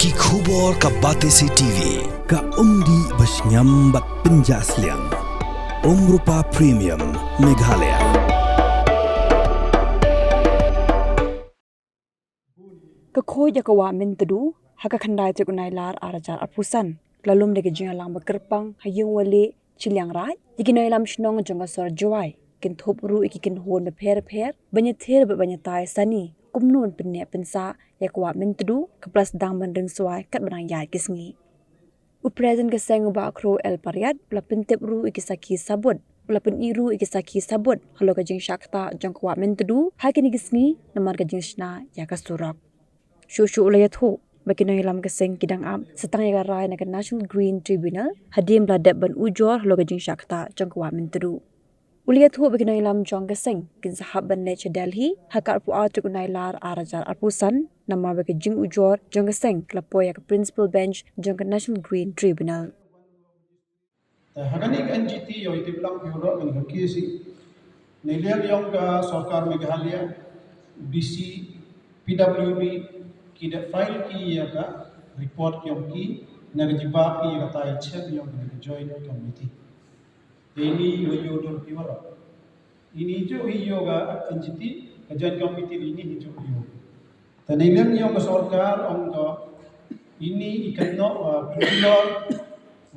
Ki khubor ka Batesi TV. Ka umdi basnyambat penjaslian. Rupa Premium Meghalaya. Kekoi jakawa Myntdu haka khandai cekunai lar arajar apusan lalum de jingalang bekerpang hayung wale ciliang rai ikinai lam shnong jonga sor joai kin thop ru ikin hon be pher banya ther be banya tai sani kumnun penne pensa yakwa Myntdu ke plus dang bandeng swai kat banang yai kisngi upresent ke seng ba kro el pariat pla pentep ru ikisaki sabut pla pen iru ikisaki sabut halo ka Jingshna Ktah jongkwa Myntdu hakini kisngi namar ka Jingshna ya ka Surok Shushu ulayathu makinang ilam kaseng kidang am setang yarai na National Green Tribunal hadim bladap ban ujor halo ka Jingshna Ktah jongkwa Myntdu ulayathu makinang ilam jong kaseng kin sahab ban nature Delhi hakar pu atuk unai lar arajar apusan nama ba jing ujor jong kaseng klapoya ka principal bench jong ka National Green Tribunal Haganik NGT yo itiblang Europe ng kisi nilian yung ka Sarkar Meghalaya BC PWD kita file ki ya ka report yung ki nagjiba ki ya ta chet yung joint committee ini yo do piwara ini jo yoga NGT joint committee ini jo yo tanilian yung ka Sarkar ang ka ini ikanno pilor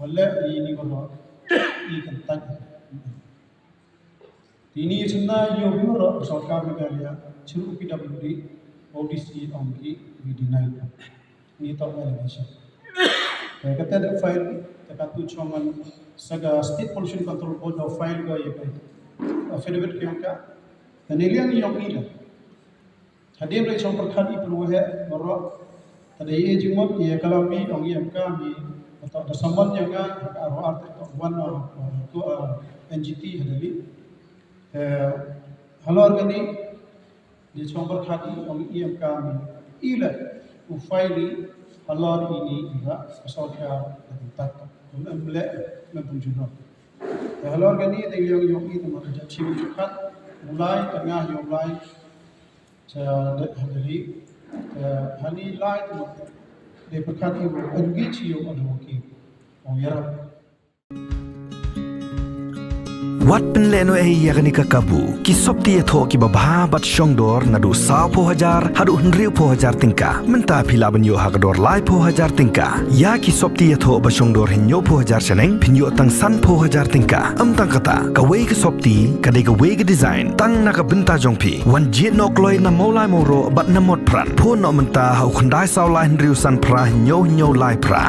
wala ini ko ikan tag ini sebenarnya yo piwara Sarkar Meghalaya churu PWD ODC ongi deny ni to allegation kata ada file takatu choman saga state pollution control board of file ga ye affidavit kyong ka tanilian yong ila hadim re chong perkhani pelu he moro tade ye jingmot ye kalami ongi amka mi atau ada saman yang ga art one to NGT hadali halo organi di chomber khati om em kami ila ufaili halal ini juga asal tak memble mempunjuna halal gani dengan yang itu macam cium cepat mulai tengah yang mulai saya hadiri hani light de perkhati engage cium advoki om yarap Wat penleno yakni kakabu ki sopti etho ki babha bat shongdor nadu sa po hajar hadu hnriu po hajar tingka menta phila banyo hagador lai po hajar tingka ya ki sopti etho ba shongdor hinyo po hajar chaneng phinyo tang san po hajar tingka amtang kata ka wei ka sopti ka de ka wei ka design tang na ka benta jongphi wan jet nok loi na molai moro bat na mot pran pho no menta hau khandai saw lai hnriu san pra hinyo lai pra